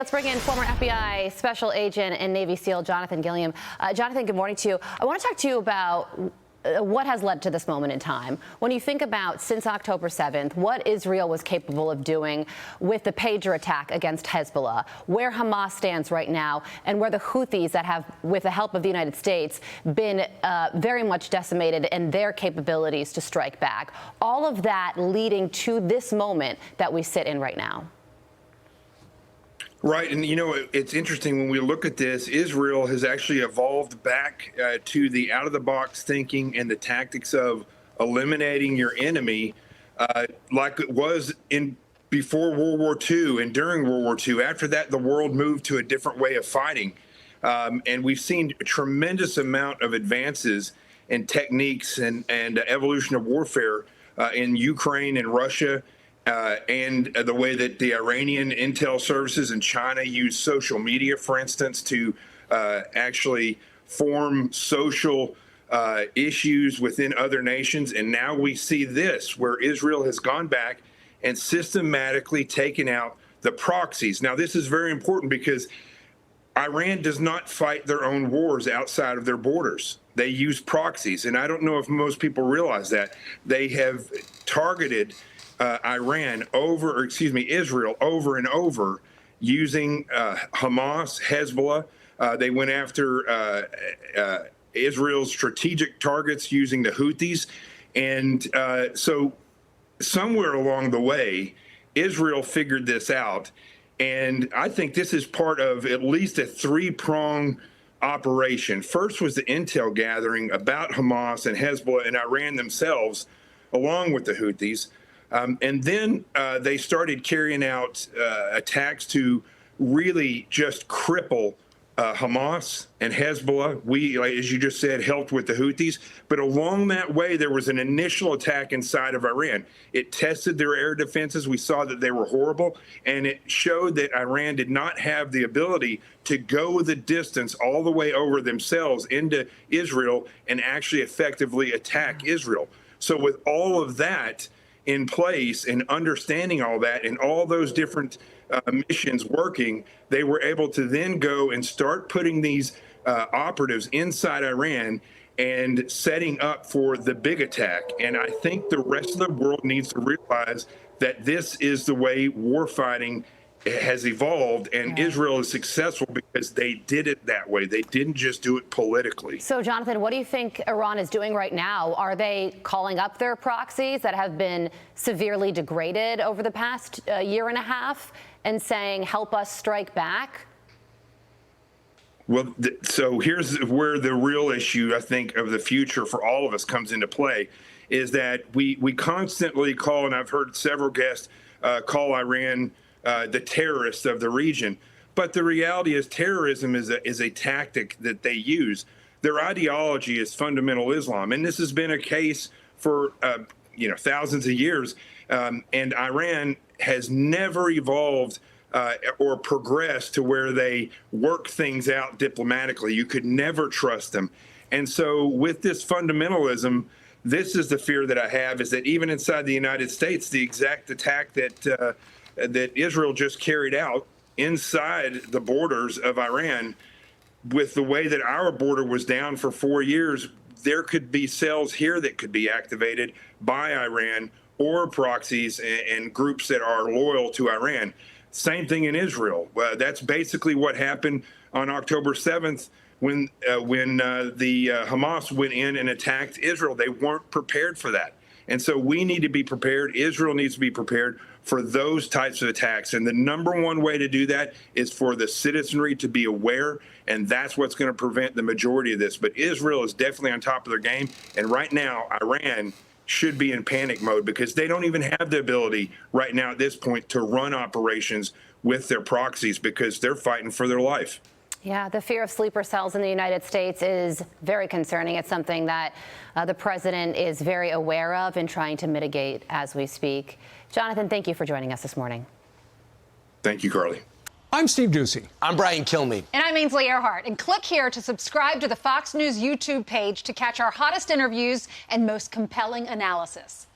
Let's bring in former FBI Special Agent and Navy SEAL Jonathan Gilliam. Jonathan, good morning to you. I want to talk to you about what has led to this moment in time. When you think about since October 7th, what Israel was capable of doing with the pager attack against Hezbollah, where Hamas stands right now, and where the Houthis that have, with the help of the United States, been very much decimated in their capabilities to strike back. All of that leading to this moment that we sit in right now. Right. And, you know, it's interesting when we look at this, Israel has actually evolved back to the out of the box thinking and the tactics of eliminating your enemy like it was in before World War II and during World War II. After that, the world moved to a different way of fighting. And we've seen a tremendous amount of advances in techniques and evolution of warfare in Ukraine and Russia. And the way that the Iranian intel services in China use social media, for instance, to actually form social issues within other nations. And now we see this, where Israel has gone back and systematically taken out the proxies. Now, this is very important because Iran does not fight their own wars outside of their borders. They use proxies. And I don't know if most people realize that. They have targeted Israel over and over using Hamas, Hezbollah. They went after Israel's strategic targets using the Houthis. And so somewhere along the way, Israel figured this out. And I think this is part of at least a three-pronged operation. First was the intel gathering about Hamas and Hezbollah and Iran themselves, along with the Houthis. And then they started carrying out attacks to really just cripple Hamas and Hezbollah. We, as you just said, helped with the Houthis. But along that way, there was an initial attack inside of Iran. It tested their air defenses. We saw that they were horrible. And it showed that Iran did not have the ability to go the distance all the way over themselves into Israel and actually effectively attack Israel. So with all of that in place and understanding all that and all those different missions working, they were able to then go and start putting these operatives inside Iran and setting up for the big attack. And I think the rest of the world needs to realize that this is the way warfighting has evolved, and Israel is successful because they did it that way. They didn't just do it politically. So, Jonathan, what do you think Iran is doing right now? Are they calling up their proxies that have been severely degraded over the past year and a half and saying, help us strike back? Well, so here's where the real issue, I think, of the future for all of us comes into play, is that we constantly call, and I've heard several guests call Iran the terrorists of the region. But the reality is terrorism is a tactic that they use. Their ideology is fundamental Islam. And this has been a case for, thousands of years. And Iran has never evolved or progressed to where they work things out diplomatically. You could never trust them. And so with this fundamentalism, this is the fear that I have, is that even inside the United States, the exact attack that Israel just carried out inside the borders of Iran, with the way that our border was down for 4 years, there could be cells here that could be activated by Iran or proxies and groups that are loyal to Iran. Same thing in Israel. That's basically what happened on October 7th when the Hamas went in and attacked Israel. They weren't prepared for that. And so we need to be prepared. Israel needs to be prepared for those types of attacks. And the number one way to do that is for the citizenry to be aware, and that's what's going to prevent the majority of this. But Israel is definitely on top of their game. And right now, Iran should be in panic mode because they don't even have the ability right now at this point to run operations with their proxies because they're fighting for their life. Yeah, the fear of sleeper cells in the United States is very concerning. It's something that the president is very aware of and trying to mitigate as we speak. Jonathan, thank you for joining us this morning. Thank you, Carly. I'm Steve Doocy. I'm Brian Kilmeade. And I'm Ainsley Earhart. And click here to subscribe to the Fox News YouTube page to catch our hottest interviews and most compelling analysis.